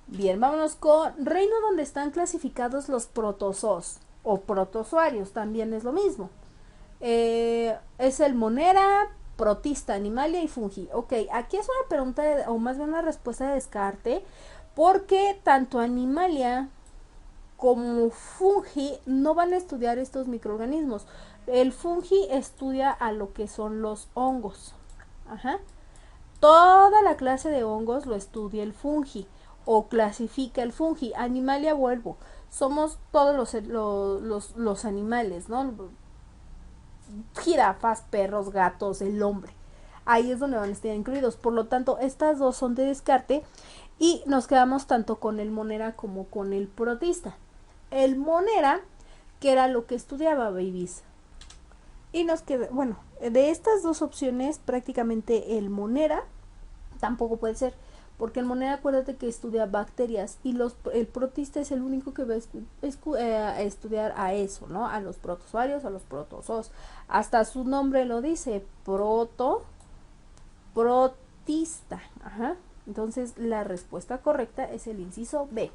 Bien, vámonos con reino donde están clasificados los protozoos o protozoarios, también es lo mismo. Es el Monera, Protista, Animalia y Fungi. Ok, aquí es una pregunta o más bien una respuesta de descarte, porque tanto Animalia como Fungi no van a estudiar estos microorganismos. El Fungi estudia a lo que son los hongos. Ajá. Toda la clase de hongos lo estudia el Fungi o clasifica el Fungi. Animalia, vuelvo, somos todos los animales, ¿no? Jirafas, perros, gatos, el hombre. Ahí es donde van a estar incluidos. Por lo tanto, estas dos son de descarte y nos quedamos tanto con el Monera como con el Protista. El Monera, que era lo que estudiaba, babies. Y nos queda, bueno, de estas dos opciones, prácticamente el Monera tampoco puede ser, porque el Monera, acuérdate que estudia bacterias y el Protista es el único que va a estudiar a eso, ¿no? A los protozoarios, a los protozoos. Hasta su nombre lo dice, protista. Ajá. Entonces la respuesta correcta es el inciso B.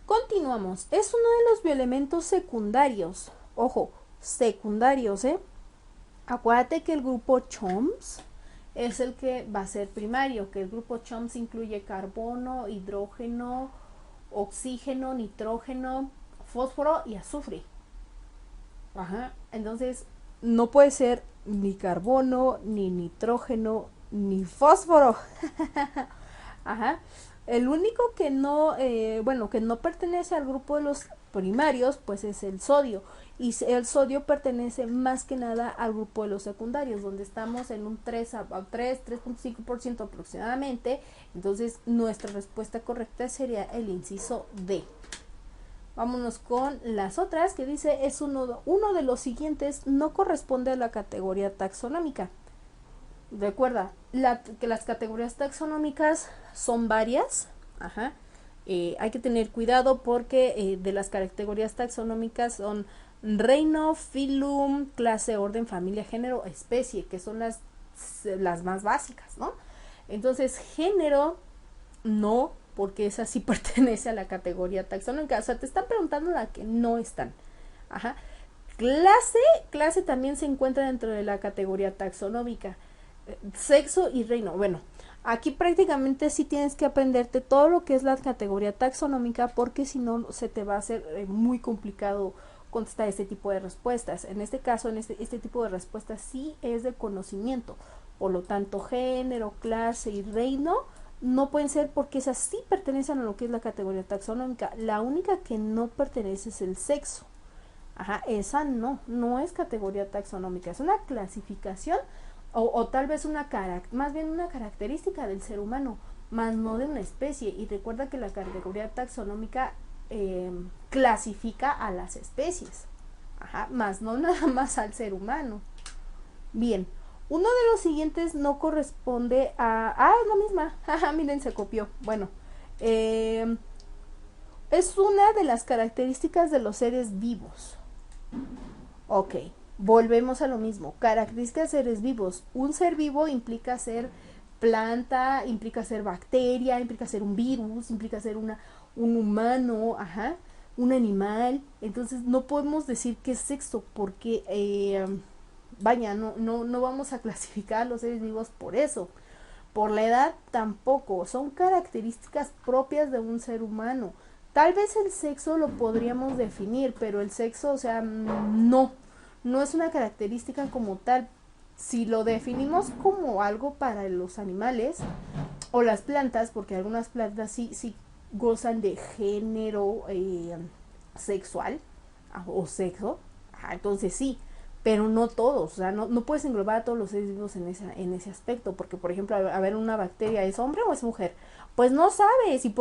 Continuamos. Es uno de los bioelementos secundarios. Ojo, secundarios, ¿eh? Acuérdate que el grupo CHOMS es el que va a ser primario, que el grupo CHOMS incluye carbono, hidrógeno, oxígeno, nitrógeno, fósforo y azufre. Ajá. Entonces, no puede ser ni carbono, ni nitrógeno, ni fósforo. Ajá. El único que no, que no pertenece al grupo de los primarios, pues es el sodio. Y el sodio pertenece más que nada al grupo de los secundarios, donde estamos en un 3.5% aproximadamente. Entonces, nuestra respuesta correcta sería el inciso D. Vámonos con las otras, que dice, es uno de los siguientes no corresponde a la categoría taxonómica. Recuerda que las categorías taxonómicas son varias. Ajá. Hay que tener cuidado porque de las categorías taxonómicas son reino, filum, clase, orden, familia, género, especie, que son las más básicas, ¿no? Entonces, género, no, porque esa sí pertenece a la categoría taxonómica. O sea, te están preguntando la que no están. Ajá. Clase también se encuentra dentro de la categoría taxonómica. Sexo y reino. Bueno, aquí prácticamente sí tienes que aprenderte todo lo que es la categoría taxonómica, porque si no se te va a hacer muy complicado contestar este tipo de respuestas. En este caso, este tipo de respuestas sí es de conocimiento. Por lo tanto, género, clase y reino no pueden ser, porque esas sí pertenecen a lo que es la categoría taxonómica. La única que no pertenece es el sexo. Ajá, esa no es categoría taxonómica, es una clasificación o tal vez más bien una característica del ser humano, más no de una especie. Y recuerda que la categoría taxonómica clasifica a las especies, ajá, más no nada más al ser humano. Bien, uno de los siguientes no corresponde a... es la misma, jaja, miren, se copió. Bueno, es una de las características de los seres vivos. Ok, volvemos a lo mismo. Características de seres vivos. Un ser vivo implica ser planta, implica ser bacteria, implica ser un virus, implica ser un humano, ajá, un animal. Entonces no podemos decir qué es sexo, porque no vamos a clasificar a los seres vivos por eso. Por la edad tampoco. Son características propias de un ser humano. Tal vez el sexo lo podríamos definir, pero el sexo, o sea, no es una característica como tal. Si lo definimos como algo para los animales o las plantas, porque algunas plantas sí gozan de género sexual o sexo, entonces sí, pero no todos. O sea, no puedes englobar a todos los seres vivos en ese aspecto, porque por ejemplo, a ver, una bacteria, ¿es hombre o es mujer? Pues no sabes, y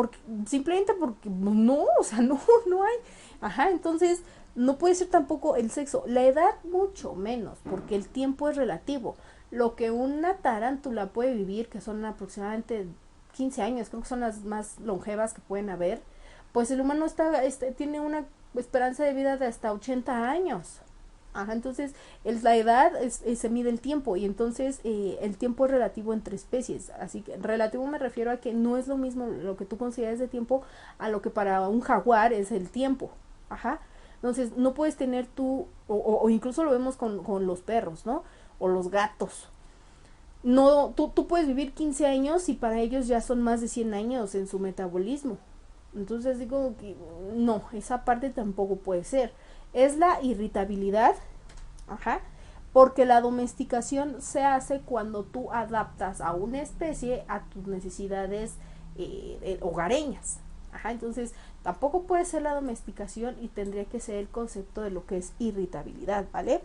simplemente porque no, o sea, no hay. Ajá, entonces no puede ser tampoco el sexo. La edad mucho menos, porque el tiempo es relativo. Lo que una tarántula puede vivir, que son aproximadamente 15 años, creo que son las más longevas que pueden haber, pues el humano tiene una esperanza de vida de hasta 80 años. Ajá, entonces la edad se mide el tiempo y entonces el tiempo es relativo entre especies, así que relativo me refiero a que no es lo mismo lo que tú consideras de tiempo a lo que para un jaguar es el tiempo. Ajá, entonces no puedes tener tú, o incluso lo vemos con los perros, ¿no? O los gatos. No, tú puedes vivir 15 años y para ellos ya son más de 100 años en su metabolismo. Entonces digo que no, esa parte tampoco puede ser. Es la irritabilidad, ajá, porque la domesticación se hace cuando tú adaptas a una especie a tus necesidades hogareñas. Ajá, entonces tampoco puede ser la domesticación y tendría que ser el concepto de lo que es irritabilidad, ¿vale?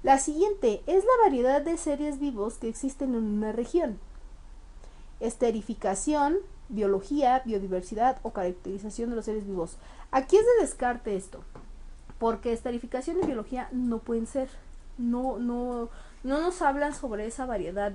La siguiente es la variedad de seres vivos que existen en una región. Esterificación, biología, biodiversidad o caracterización de los seres vivos. Aquí es de descarte esto, porque esterificación y biología no pueden ser. No nos hablan sobre esa variedad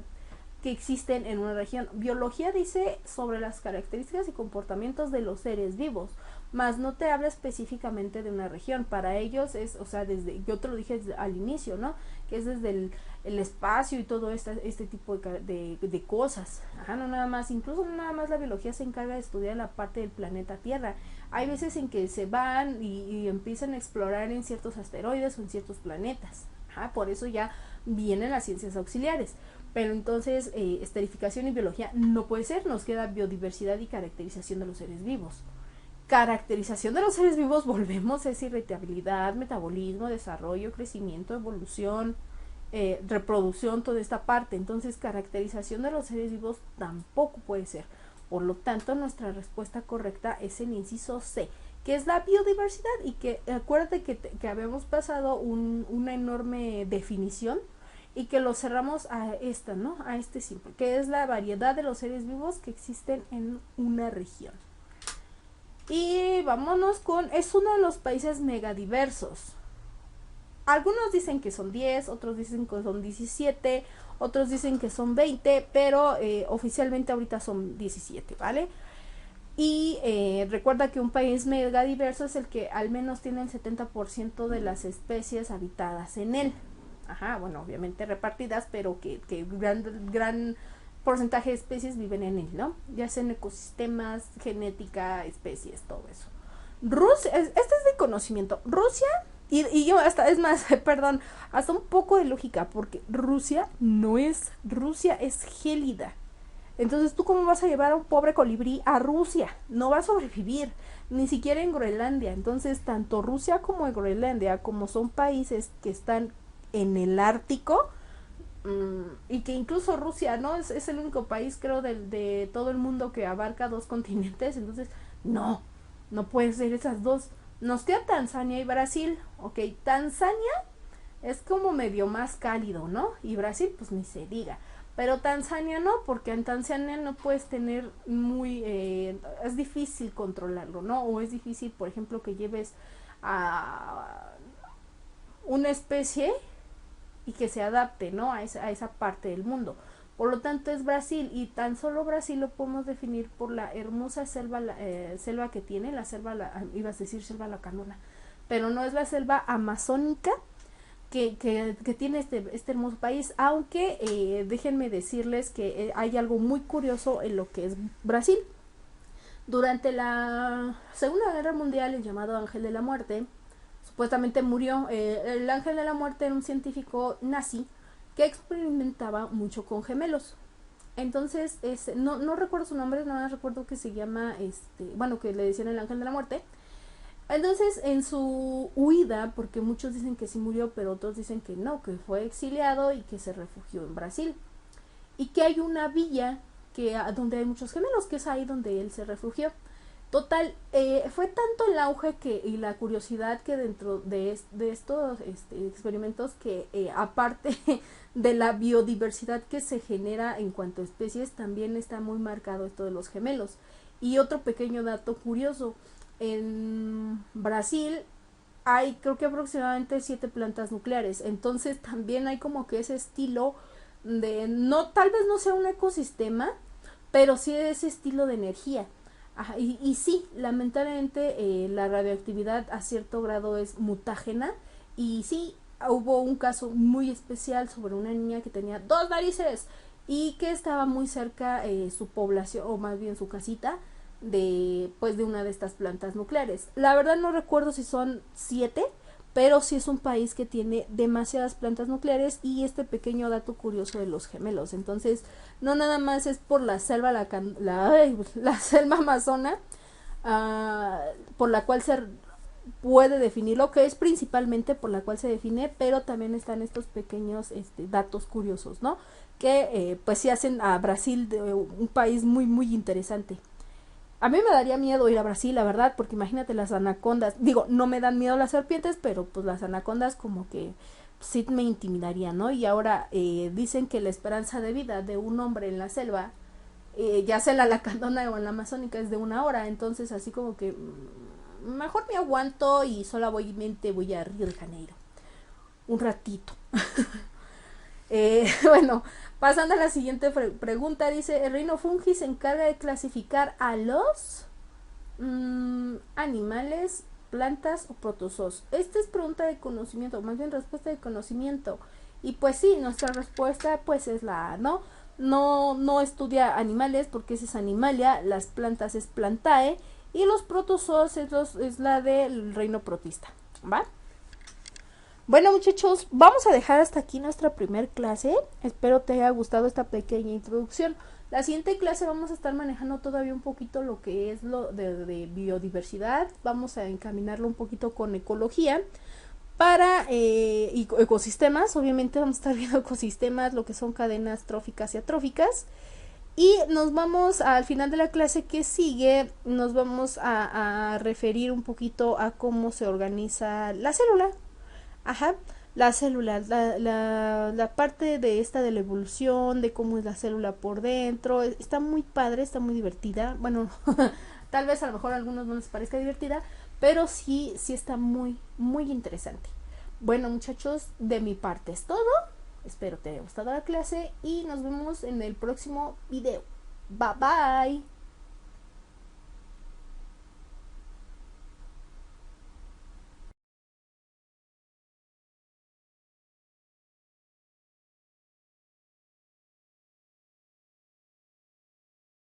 que existen en una región. Biología dice sobre las características y comportamientos de los seres vivos, más no te habla específicamente de una región. Para ellos es, o sea, yo te lo dije al inicio, ¿no? Que es desde el espacio y todo este tipo de cosas. Ajá, no nada más, incluso no nada más la biología se encarga de estudiar la parte del planeta Tierra. Hay veces en que se van y empiezan a explorar en ciertos asteroides o en ciertos planetas. Ajá, por eso ya vienen las ciencias auxiliares. Pero entonces esterificación y biología no puede ser, nos queda biodiversidad y caracterización de los seres vivos. Caracterización de los seres vivos, volvemos, es irritabilidad, metabolismo, desarrollo, crecimiento, evolución, reproducción, toda esta parte. Entonces caracterización de los seres vivos tampoco puede ser. Por lo tanto, nuestra respuesta correcta es el inciso C, que es la biodiversidad, y que acuérdate que habíamos pasado una enorme definición y que lo cerramos a esta, ¿no? A este simple, que es la variedad de los seres vivos que existen en una región. Y vámonos es uno de los países megadiversos. Algunos dicen que son 10, otros dicen que son 17, otros dicen que son 20, pero oficialmente ahorita son 17, ¿vale? Y recuerda que un país megadiverso es el que al menos tiene el 70% de las especies habitadas en él. Ajá, bueno, obviamente repartidas, pero que gran porcentaje de especies viven en él, ¿no? Ya sea en ecosistemas, genética, especies, todo eso. Rusia, este es de conocimiento. Rusia, y yo hasta, es más, perdón, hasta un poco de lógica, porque Rusia es gélida. Entonces, ¿tú cómo vas a llevar a un pobre colibrí a Rusia? No va a sobrevivir, ni siquiera en Groenlandia. Entonces, tanto Rusia como Groenlandia, como son países que están en el Ártico, y que incluso Rusia, ¿no? Es el único país, creo, de todo el mundo que abarca 2 continentes. Entonces, no puede ser esas dos. Nos queda Tanzania y Brasil. Ok, Tanzania es como medio más cálido, ¿no? Y Brasil, pues ni se diga. Pero Tanzania no, porque en Tanzania no puedes tener es difícil controlarlo, ¿no? O es difícil, por ejemplo, que lleves a una especie y que se adapte, ¿no? A esa parte del mundo. Por lo tanto es Brasil, y tan solo Brasil lo podemos definir por la hermosa selva que tiene, ibas a decir selva lacandona, pero no es la selva amazónica que tiene este hermoso país, aunque déjenme decirles que hay algo muy curioso en lo que es Brasil. Durante la Segunda Guerra Mundial, el llamado Ángel de la Muerte supuestamente murió. El Ángel de la Muerte era un científico nazi que experimentaba mucho con gemelos. Entonces, no recuerdo su nombre, nada más recuerdo que se llama, que le decían el Ángel de la Muerte. Entonces, en su huida, porque muchos dicen que sí murió, pero otros dicen que no, que fue exiliado y que se refugió en Brasil. Y que hay una villa donde hay muchos gemelos, que es ahí donde él se refugió. Total, fue tanto el auge y la curiosidad que dentro de estos experimentos, que aparte de la biodiversidad que se genera en cuanto a especies, también está muy marcado esto de los gemelos. Y otro pequeño dato curioso, en Brasil hay, creo que aproximadamente 7 plantas nucleares. Entonces también hay como que ese estilo de, tal vez no sea un ecosistema, pero sí ese estilo de energía. Ajá, y sí, lamentablemente la radioactividad a cierto grado es mutágena, y sí, hubo un caso muy especial sobre una niña que tenía dos narices y que estaba muy cerca su población, o más bien su casita, de pues de una de estas plantas nucleares. La verdad no recuerdo si son 7, pero sí es un país que tiene demasiadas plantas nucleares, y este pequeño dato curioso de los gemelos. Entonces, no nada más es por la selva, la selva amazona, por la cual se puede definir lo que es, principalmente por la cual se define, pero también están estos pequeños datos curiosos, ¿no? Que pues sí hacen a Brasil un país muy muy interesante. A mí me daría miedo ir a Brasil, la verdad, porque imagínate las anacondas. Digo, no me dan miedo las serpientes, pero pues las anacondas como que sí me intimidaría, ¿no? Y ahora dicen que la esperanza de vida de un hombre en la selva, ya sea en la lacandona o en la amazónica, es de 1 hora. Entonces así como que mejor me aguanto y solamente voy a Río de Janeiro un ratito. Bueno, pasando a la siguiente pregunta, dice, el reino fungi se encarga de clasificar a los animales, plantas o protozoos. Esta es pregunta de conocimiento, más bien respuesta de conocimiento. Y pues sí, nuestra respuesta pues es la A, ¿no? No estudia animales porque esa es animalia, las plantas es plantae, y los protozoos es la del reino protista, ¿va? Bueno, muchachos, vamos a dejar hasta aquí nuestra primer clase. Espero te haya gustado esta pequeña introducción. La siguiente clase vamos a estar manejando todavía un poquito lo que es lo de biodiversidad. Vamos a encaminarlo un poquito con ecología para ecosistemas. Obviamente vamos a estar viendo ecosistemas, lo que son cadenas tróficas y atróficas. Y nos vamos al final de la clase que sigue, nos vamos a referir un poquito a cómo se organiza la célula. Ajá, la célula, la parte de esta de la evolución, de cómo es la célula por dentro, está muy padre, está muy divertida. Bueno, tal vez a lo mejor a algunos no les parezca divertida, pero sí está muy, muy interesante. Bueno, muchachos, de mi parte es todo. Espero te haya gustado la clase y nos vemos en el próximo video. Bye bye.